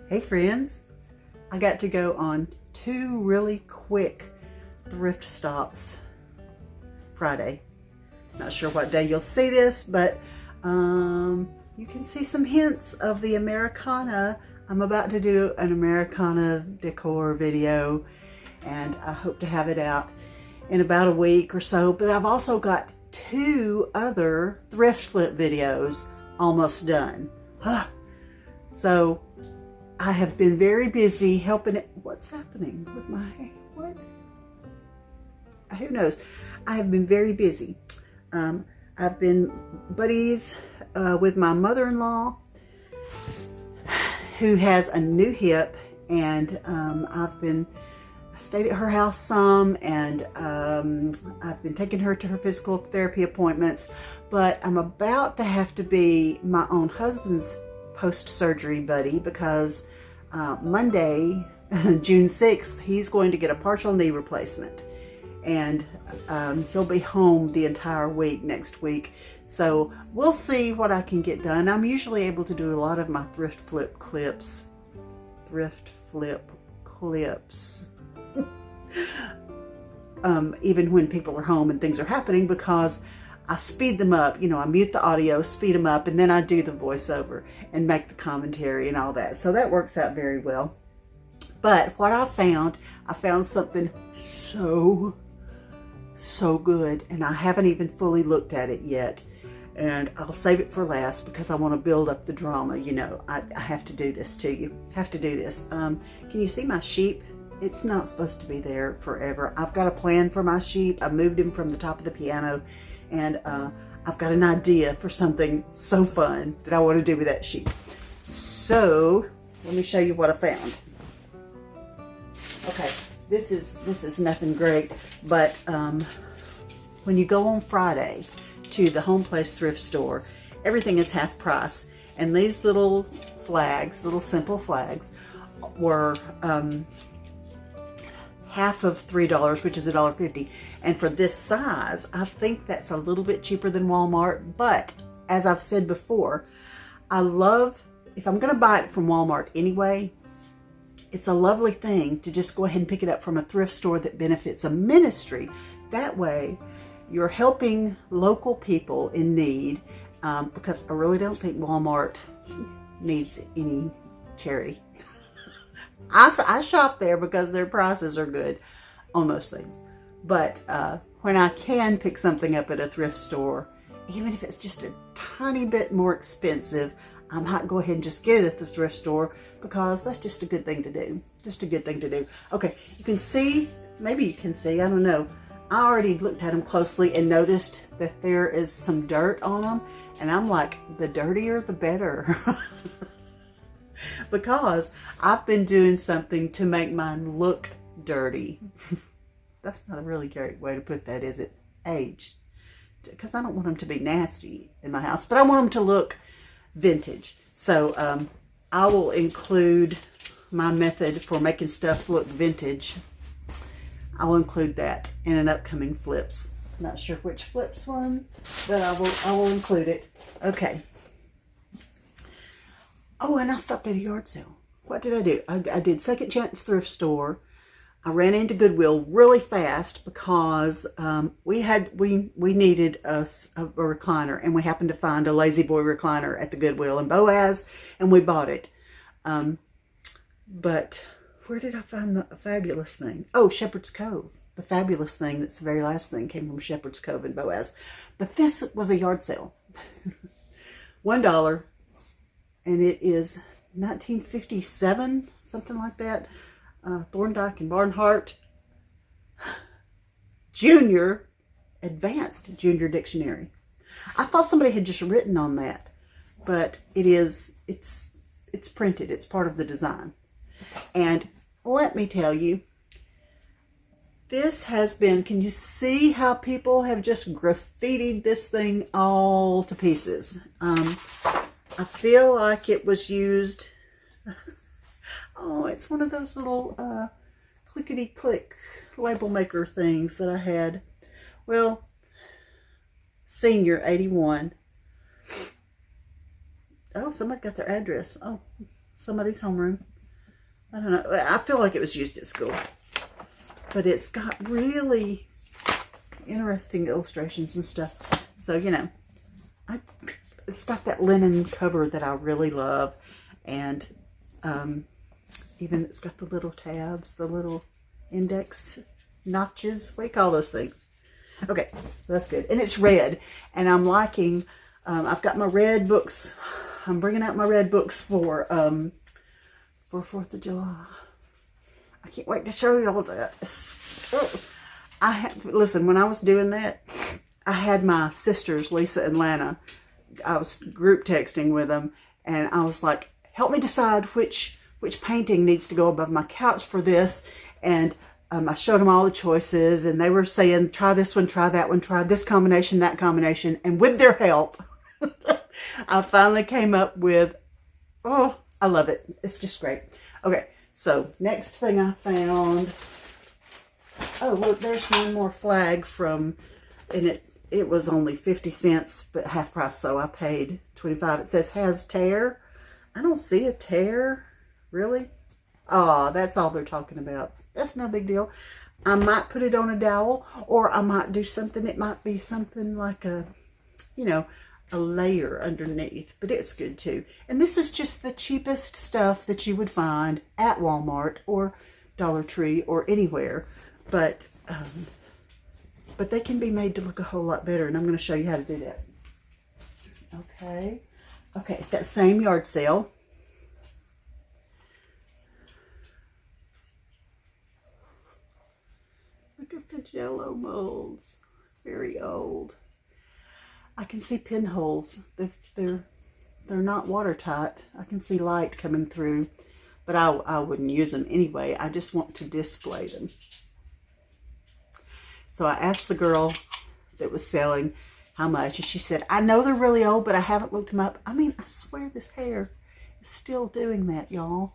Hey friends, I got to go on 2 really quick thrift stops Friday. Not sure what day you'll see this, but you can see some hints of the Americana. I'm about to do an Americana decor video, and I hope to have it out in about a week or so. But I've also got 2 other thrift flip videos almost done. So I have been very busy helping it. What's happening with my hair? What? Who knows? I have been very busy. I've been buddies with my mother-in-law, who has a new hip, and I stayed at her house some, and I've been taking her to her physical therapy appointments, but I'm about to have to be my own husband's post-surgery buddy because Monday, June 6th, he's going to get a partial knee replacement, and he'll be home the entire week next week. So we'll see what I can get done. I'm usually able to do a lot of my thrift flip clips. Even when people are home and things are happening, because I speed them up. You know, I mute the audio, speed them up, and then I do the voiceover and make the commentary and all that. So that works out very well. But what I found something so good, and I haven't even fully looked at it yet. And I'll save it for last because I want to build up the drama. You know, I have to do this to you. Have to do this. Can you see my sheep? It's not supposed to be there forever. I've got a plan for my sheep. I moved him from the top of the piano, and I've got an idea for something so fun that I want to do with that sheep. So let me show you what I found. Okay, this is nothing great, but when you go on Friday to the Home Place thrift store, everything is half price, and these little flags, little simple flags, were half of $3, which is $1.50. And for this size, I think that's a little bit cheaper than Walmart. But as I've said before, I love, if I'm going to buy it from Walmart anyway, it's a lovely thing to just go ahead and pick it up from a thrift store that benefits a ministry. That way, you're helping local people in need, because I really don't think Walmart needs any charity. I shop there because their prices are good on most things. But when I can pick something up at a thrift store, even if it's just a tiny bit more expensive, I might go ahead and just get it at the thrift store because that's just a good thing to do. Just a good thing to do. Okay, you can see, maybe you can see, I don't know. I already looked at them closely and noticed that there is some dirt on them. And I'm like, the dirtier, the better. Because I've been doing something to make mine look dirty. That's not a really great way to put that, is it? Aged. Because I don't want them to be nasty in my house, but I want them to look vintage. So I will include my method for making stuff look vintage. I'll include that in an upcoming flips. Not sure which flips one, but I will include it. Okay. Oh, and I stopped at a yard sale. What did I do? I did Second Chance Thrift Store. I ran into Goodwill really fast because we needed a recliner, and we happened to find a Lazy Boy recliner at the Goodwill in Boaz, and we bought it. But where did I find the fabulous thing? Oh, Shepherd's Cove. The fabulous thing, that's the very last thing, came from Shepherd's Cove in Boaz. But this was a yard sale. $1. And it is 1957, something like that. Thorndike and Barnhart Junior, Advanced Junior Dictionary. I thought somebody had just written on that, but it's printed. It's part of the design. And let me tell you, this has been, can you see how people have just graffitied this thing all to pieces? I feel like it was used. Oh, it's one of those little clickety-click label maker things that I had. Well, Senior 81. Oh, somebody got their address. Oh, somebody's homeroom. I don't know. I feel like it was used at school. But it's got really interesting illustrations and stuff. So, you know, it's got that linen cover that I really love. And even it's got the little tabs, the little index notches. What do you call those things? Okay, that's good. And it's red. And I'm liking, I've got my red books. I'm bringing out my red books for 4th of July. I can't wait to show you all that. Oh, listen, when I was doing that, I had my sisters, Lisa and Lana. I was group texting with them, and I was like, help me decide which painting needs to go above my couch for this. And I showed them all the choices, and they were saying, try this one, try that one, try this combination, that combination. And with their help, I finally came up with, oh, I love it. It's just great. Okay, so next thing I found, oh, look, there's one more flag from, and it was only 50 cents, but half price, so I paid 25. It says has tear. I don't see a tear, really. Oh, that's all they're talking about. That's no big deal. I might put it on a dowel, or I might do something. It might be something like a, you know, a layer underneath, but it's good too. And this is just the cheapest stuff that you would find at Walmart or Dollar Tree or anywhere. But they can be made to look a whole lot better, and I'm going to show you how to do that. Okay. Okay, that same yard sale. Look at the Jello molds. Very old. I can see pinholes. They're not watertight. I can see light coming through, but I wouldn't use them anyway. I just want to display them. So I asked the girl that was selling how much, and she said, I know they're really old, but I haven't looked them up. I mean, I swear this hair is still doing that, y'all.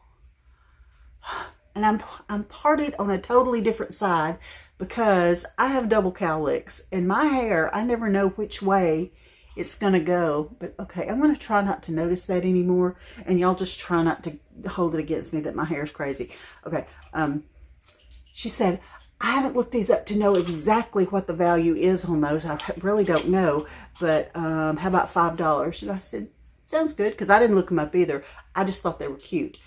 And I'm parted on a totally different side because I have double cowlicks, and my hair, I never know which way it's going to go. But okay, I'm going to try not to notice that anymore, and y'all just try not to hold it against me that my hair is crazy. Okay, she said, I haven't looked these up to know exactly what the value is on those. I really don't know, but how about $5? And I said, sounds good, because I didn't look them up either. I just thought they were cute.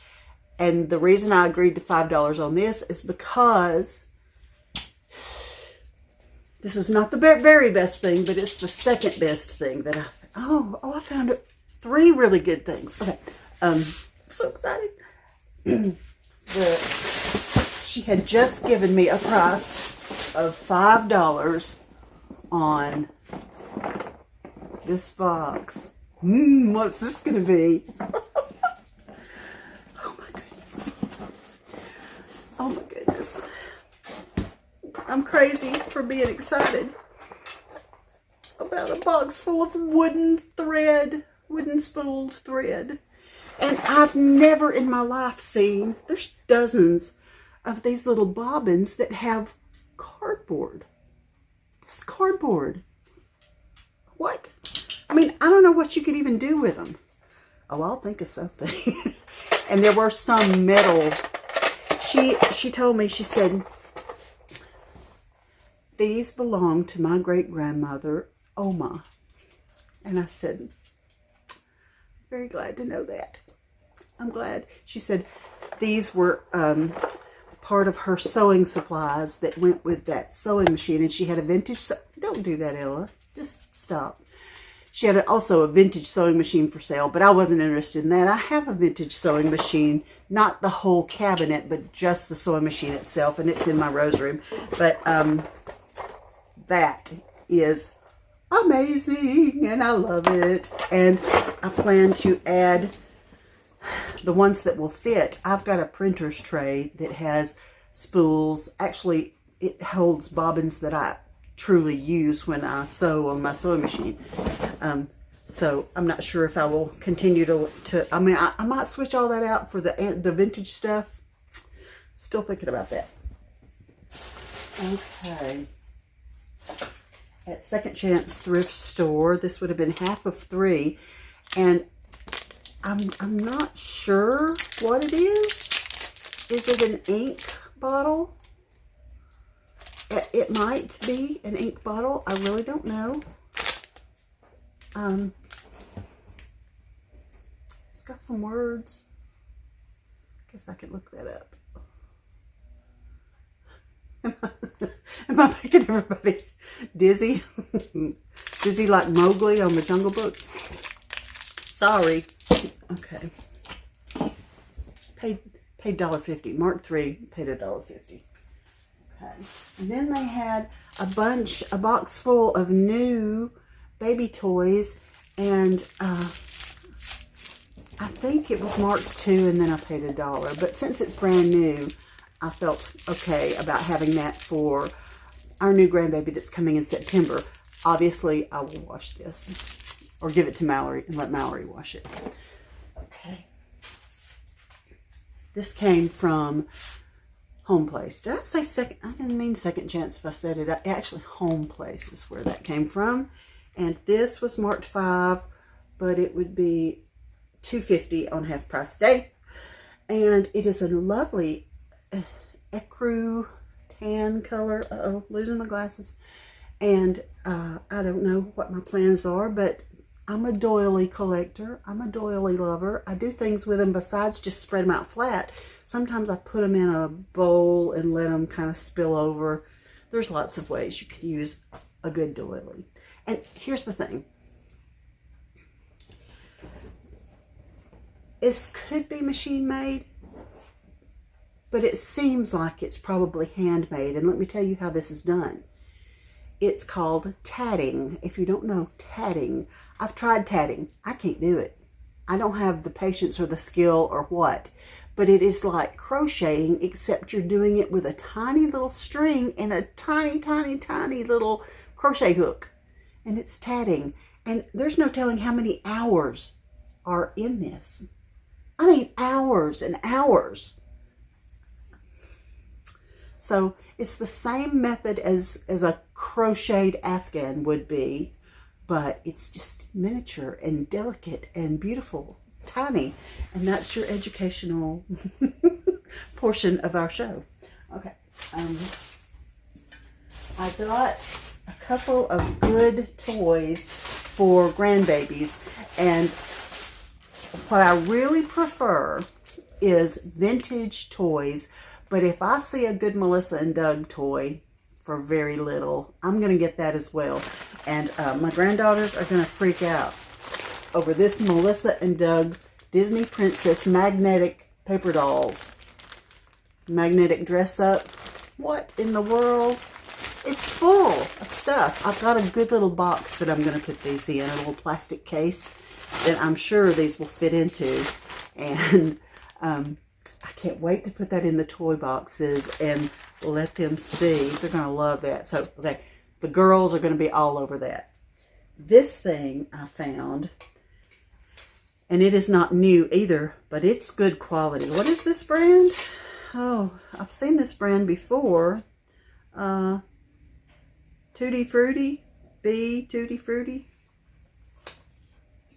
And the reason I agreed to $5 on this is because this is not the very best thing, but it's the second best thing that I found 3 really good things. Okay, I'm so excited. She had just given me a price of $5 on this box. What's this going to be? Oh my goodness. Oh my goodness. I'm crazy for being excited about a box full of wooden spooled thread. And I've never in my life seen, there's dozens of these little bobbins that have cardboard. That's cardboard. What? I mean, I don't know what you could even do with them. Oh, I'll think of something. And there were some metal. She told me, she said, these belong to my great-grandmother, Oma. And I said, very glad to know that. I'm glad. She said these were part of her sewing supplies that went with that sewing machine. And she had a vintage, don't do that, Ella. Just stop. She had also a vintage sewing machine for sale, but I wasn't interested in that. I have a vintage sewing machine, not the whole cabinet, but just the sewing machine itself, and it's in my rose room. But that is amazing, and I love it. And I plan to add the ones that will fit. I've got a printer's tray that has spools. Actually, it holds bobbins that I truly use when I sew on my sewing machine. So I'm not sure if I will continue to I mean, I might switch all that out for the vintage stuff. Still thinking about that. Okay. At Second Chance Thrift Store, this would have been half of 3, and I'm not sure what it is. Is it an ink bottle? It might be an ink bottle. I really don't know. It's got some words. Guess I could look that up. Am I making everybody dizzy? Dizzy like Mowgli on the Jungle Book? Sorry. Okay. Paid $1.50. Mark III paid $1.50. Okay. And then they had a box full of new baby toys, and I think it was marked $2, and then I paid $1. But since it's brand new, I felt okay about having that for our new grandbaby that's coming in September. Obviously, I will wash this or give it to Mallory and let Mallory wash it. Okay. This came from Home Place. Did I say second? I didn't mean Second Chance if I said it. Actually, Home Place is where that came from. And this was marked $5, but it would be $2.50 on half price day. And it is a lovely ecru tan color. Uh-oh, losing my glasses. And I don't know what my plans are, but I'm a doily collector. I'm a doily lover. I do things with them besides just spread them out flat. Sometimes I put them in a bowl and let them kind of spill over. There's lots of ways you could use a good doily. And here's the thing. This could be machine made, but it seems like it's probably handmade. And let me tell you how this is done. It's called tatting. If you don't know tatting, I've tried tatting. I can't do it. I don't have the patience or the skill or what. But it is like crocheting, except you're doing it with a tiny little string and a tiny, tiny, tiny little crochet hook. And it's tatting. And there's no telling how many hours are in this. I mean, hours and hours. So it's the same method as a crocheted Afghan would be, but it's just miniature and delicate and beautiful, tiny. And that's your educational portion of our show. Okay. I got a couple of good toys for grandbabies, and what I really prefer is vintage toys. But if I see a good Melissa and Doug toy for very little, I'm going to get that as well. And my granddaughters are going to freak out over this Melissa and Doug Disney Princess magnetic paper dolls. Magnetic dress up. What in the world? It's full of stuff. I've got a good little box that I'm going to put these in, a little plastic case that I'm sure these will fit into. And I can't wait to put that in the toy boxes and let them see. They're going to love that. So, okay, the girls are going to be all over that. This thing I found, and it is not new either, but it's good quality. What is this brand? Oh, I've seen this brand before. Tutti Frutti. Tutti Frutti.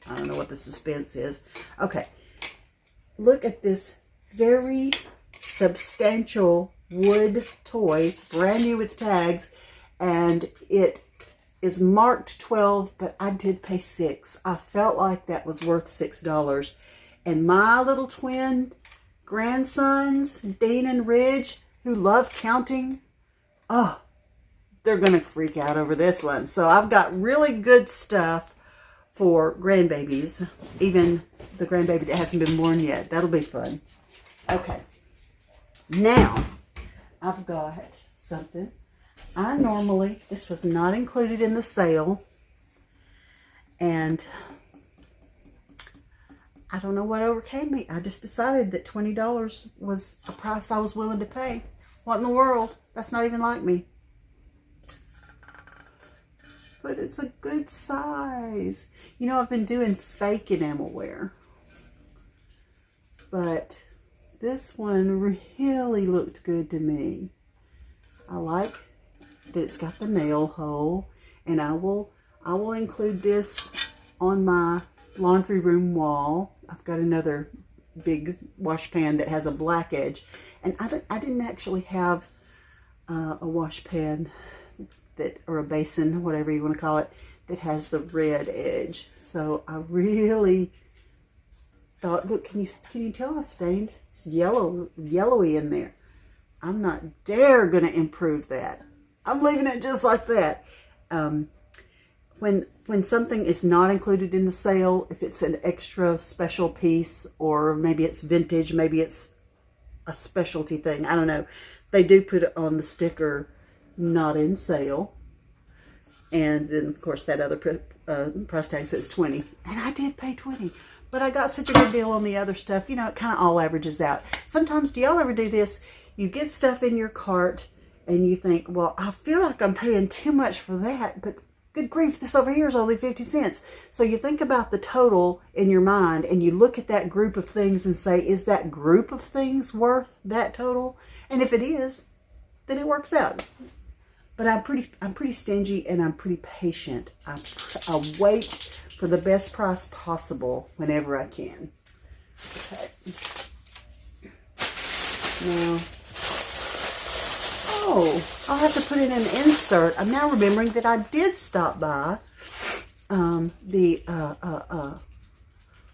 I don't know what the suspense is. Okay. Look at this very substantial wood toy, brand new with tags, and it is marked $12, but I did pay $6. I felt like that was worth $6. And my little twin grandsons, Dean and Ridge, who love counting, oh, they're going to freak out over this one. So I've got really good stuff for grandbabies, even the grandbaby that hasn't been born yet. That'll be fun. Okay, now I've got something. This was not included in the sale, and I don't know what overcame me. I just decided that $20 was a price I was willing to pay. What in the world? That's not even like me. But it's a good size. You know, I've been doing fake Enamelware, but this one really looked good to me. I like that it's got the nail hole, and I will include this on my laundry room wall. I've got another big wash pan that has a black edge. And I didn't actually have a wash pan that, or a basin, whatever you want to call it, that has the red edge. So I really thought, look, can you tell I stained? It's yellowy in there. I'm not dare gonna improve that. I'm leaving it just like that. When something is not included in the sale, if it's an extra special piece, or maybe it's vintage, maybe it's a specialty thing, I don't know, they do put it on the sticker, not in sale. And then of course that other price tag says 20, and I did pay 20, but I got such a good deal on the other stuff. You know, it kind of all averages out. Sometimes, do y'all ever do this? You get stuff in your cart and you think, well, I feel like I'm paying too much for that, but good grief, this over here is only 50 cents. So you think about the total in your mind and you look at that group of things and say, is that group of things worth that total? And if it is, then it works out. But I'm pretty stingy, and I'm pretty patient. I wait for the best price possible whenever I can. Okay. Now, oh, I'll have to put in an insert. I'm now remembering that I did stop by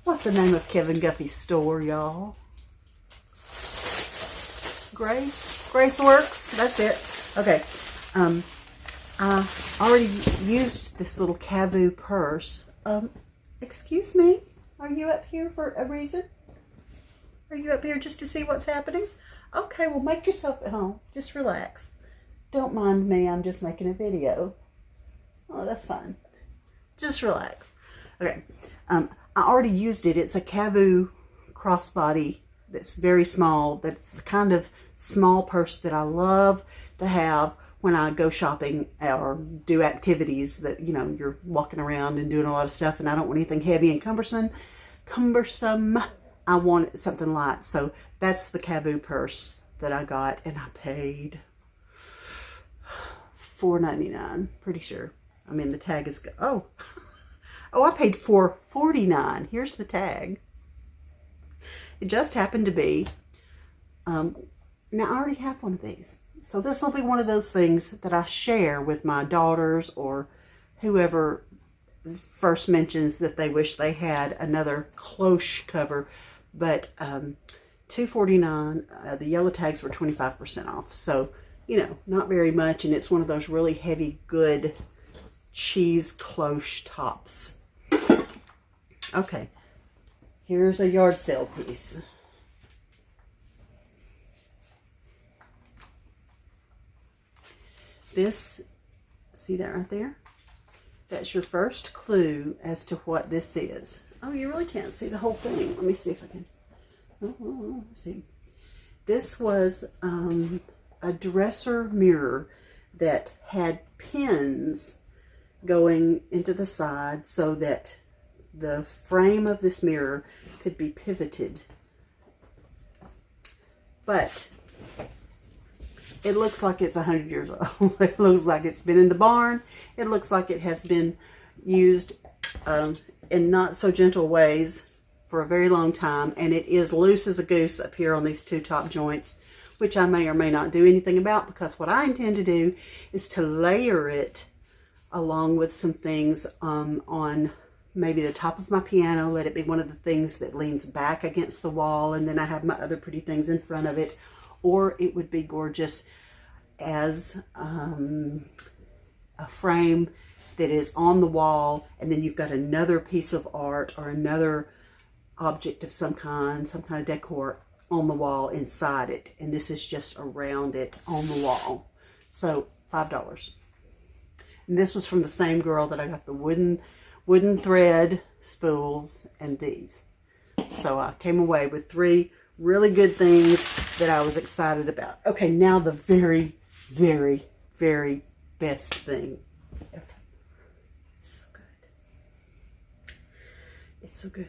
what's the name of Kevin Guffey's store, y'all? Grace Works. That's it. Okay. I already used this little Cavu purse. Excuse me, are you up here for a reason? Are you up here just to see what's happening? Okay, well, make yourself at home. Just relax. Don't mind me, I'm just making a video. Oh, that's fine. Just relax. Okay, I already used it. It's a Cavu crossbody that's very small. That's the kind of small purse that I love to have when I go shopping or do activities that, you know, you're walking around and doing a lot of stuff, and I don't want anything heavy and cumbersome. I want something light. So that's the Cavu purse that I got, and I paid $4.99, pretty sure. I mean, the tag is, oh, I paid $4.49. Here's the tag. It just happened to be, now I already have one of these. So this will be one of those things that I share with my daughters or whoever first mentions that they wish they had another cloche cover. But $2.49, the yellow tags were 25% off. So, you know, not very much. And it's one of those really heavy, good cheese cloche tops. Okay, here's a yard sale piece. This, see that right there? That's your first clue as to what this is. Oh, you really can't see the whole thing. Let me see if I can. See. This was a dresser mirror that had pins going into the side so that the frame of this mirror could be pivoted. But it looks like it's 100 years old. It looks like it's been in the barn. It looks like it has been used in not so gentle ways for a very long time. And it is loose as a goose up here on these two top joints, which I may or may not do anything about, because what I intend to do is to layer it along with some things on maybe the top of my piano. Let it be one of the things that leans back against the wall, and then I have my other pretty things in front of it. Or it would be gorgeous as a frame that is on the wall, and then you've got another piece of art or another object of some kind of decor on the wall inside it. And this is just around it on the wall. So $5. And this was from the same girl that I got the wooden thread spools and these. So I came away with 3 really good things that I was excited about. Okay, now the very, very, very best thing. Okay. It's so good. It's so good.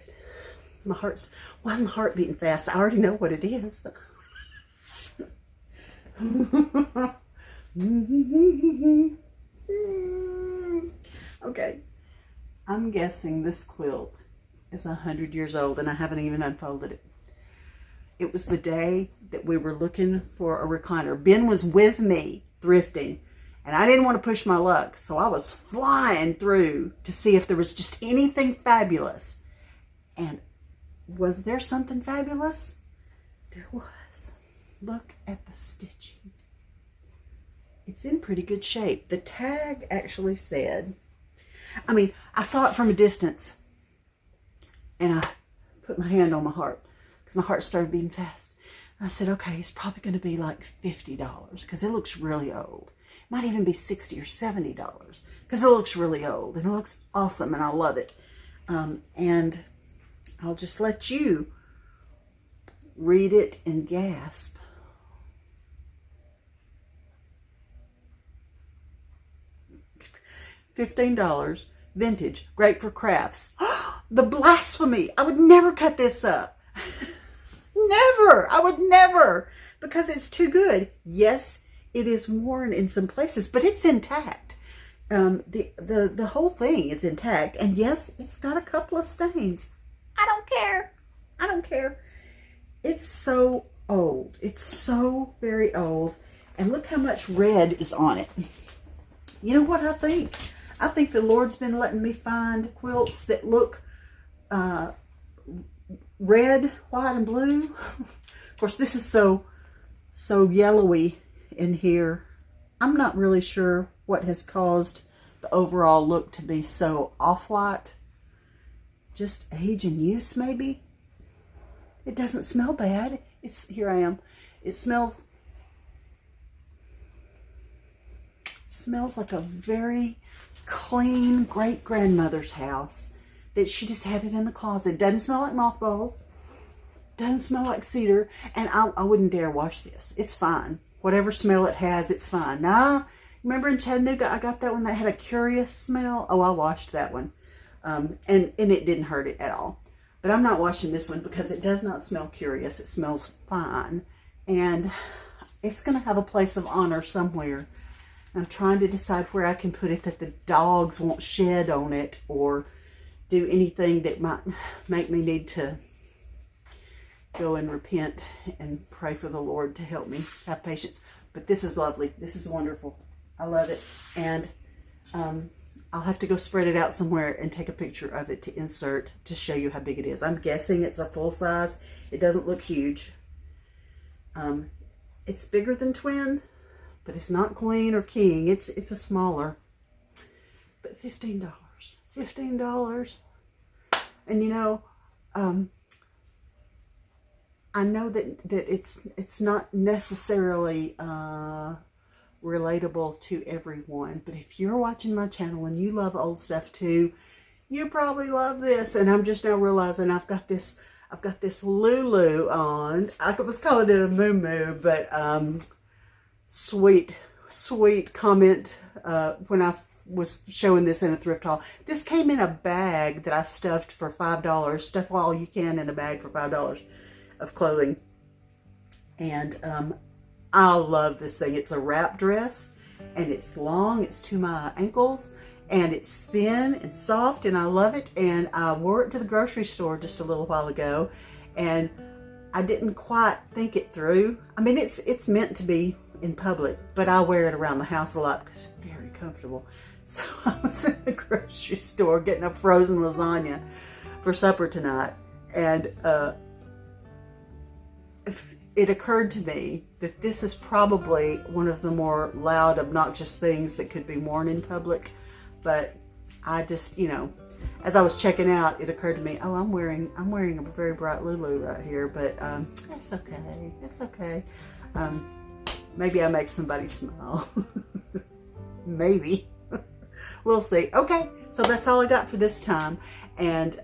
Why is my heart beating fast? I already know what it is. Okay, I'm guessing this quilt is 100 years old, and I haven't even unfolded it. It was the day that we were looking for a recliner. Ben was with me thrifting, and I didn't want to push my luck, so I was flying through to see if there was just anything fabulous. And was there something fabulous? There was. Look at the stitching. It's in pretty good shape. The tag actually said, I saw it from a distance, and I put my hand on my heart because my heart started beating fast. And I said, okay, it's probably going to be like $50 because it looks really old. It might even be $60 or $70 because it looks really old and it looks awesome and I love it. And I'll just let you read it and gasp. $15, vintage, great for crafts. The blasphemy! I would never cut this up. Never! I would never! Because it's too good. Yes, it is worn in some places, but it's intact. The whole thing is intact. And yes, it's got a couple of stains. I don't care. I don't care. It's so old. It's so very old. And look how much red is on it. You know what I think? I think the Lord's been letting me find quilts that look red, white, and blue. Of course, this is so yellowy in here. I'm not really sure what has caused the overall look to be so off-white. Just age and use, maybe. It doesn't smell bad. Here I am. It smells like a very clean great-grandmother's house that she just had it in the closet. Doesn't smell like mothballs. Doesn't smell like cedar. And I wouldn't dare wash this. It's fine. Whatever smell it has, it's fine. Now, remember in Chattanooga, I got that one that had a curious smell? Oh, I washed that one. And it didn't hurt it at all. But I'm not washing this one because it does not smell curious. It smells fine. And it's going to have a place of honor somewhere. I'm trying to decide where I can put it that the dogs won't shed on it or do anything that might make me need to go and repent and pray for the Lord to help me have patience. But this is lovely. This is wonderful. I love it. And I'll have to go spread it out somewhere and take a picture of it to insert to show you how big it is. I'm guessing it's a full size. It doesn't look huge. It's bigger than twin, but it's not queen or king. It's a smaller. But $15. $15. And you know, I know that it's not necessarily relatable to everyone, but if you're watching my channel and you love old stuff too, you probably love this. And I'm just now realizing I've got this Lulu on. I was calling it a moo-moo, but sweet comment when I was showing this in a thrift haul. This came in a bag that I stuffed for $5. Stuff all you can in a bag for $5 of clothing. And I love this thing. It's a wrap dress and it's long. It's to my ankles and it's thin and soft and I love it. And I wore it to the grocery store just a little while ago and I didn't quite think it through. I mean, it's meant to be in public, but I wear it around the house a lot because it's very comfortable. So I was in the grocery store getting a frozen lasagna for supper tonight, and it occurred to me that this is probably one of the more loud, obnoxious things that could be worn in public. But I just, you know, as I was checking out, it occurred to me, oh, I'm wearing a very bright Lulu right here, but it's okay. It's okay. Maybe I make somebody smile. Maybe. We'll see. Okay, so that's all I got for this time. And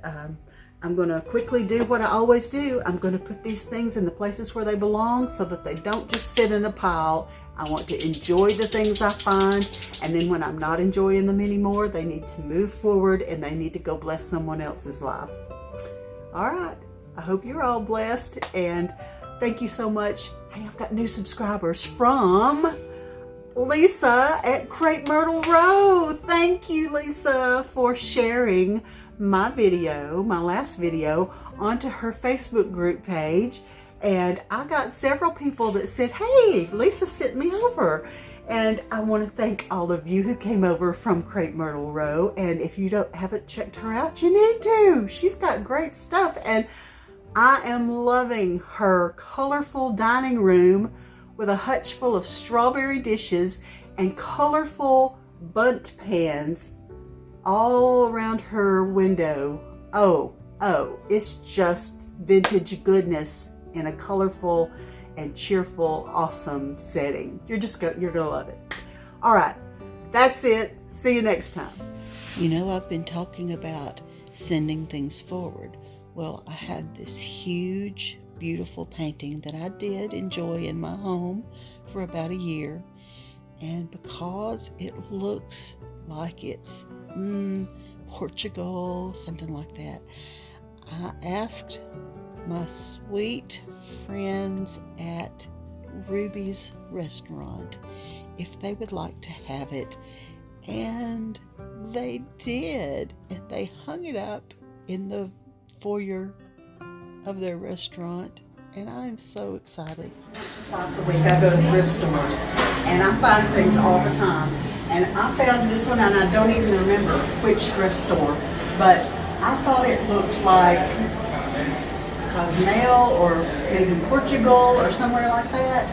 I'm going to quickly do what I always do. I'm going to put these things in the places where they belong so that they don't just sit in a pile. I want to enjoy the things I find. And then when I'm not enjoying them anymore, they need to move forward and they need to go bless someone else's life. All right. I hope you're all blessed. And thank you so much. Hey, I've got new subscribers from Lisa at Crepe Myrtle Row. Thank you, Lisa, for sharing my video, my last video, onto her Facebook group page. And I got several people that said, hey, Lisa sent me over. And I want to thank all of you who came over from Crepe Myrtle Row. And if you haven't checked her out, you need to. She's got great stuff. And I am loving her colorful dining room with a hutch full of strawberry dishes and colorful bundt pans all around her window. Oh, it's just vintage goodness in a colorful and cheerful, awesome setting. You're gonna love it. All right, that's it. See you next time. You know, I've been talking about sending things forward. Well, I had this huge, beautiful painting that I did enjoy in my home for about a year. And because it looks like it's Portugal, something like that, I asked my sweet friends at Ruby's restaurant if they would like to have it, and they did, and they hung it up in the foyer of their restaurant, and I'm so excited. Once or twice a week I go to thrift stores and I find things all the time, and I found this one and I don't even remember which thrift store, but I thought it looked like Cosmel or maybe Portugal or somewhere like that.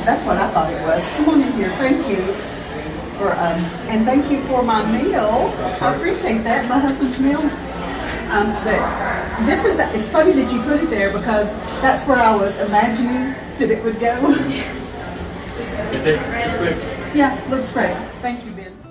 That's what I thought it was. Come on in here. Thank you for and thank you for my meal. I appreciate that. My husband's meal. But it's funny that you put it there because that's where I was imagining that it would go. Yeah, looks great. Thank you, Ben.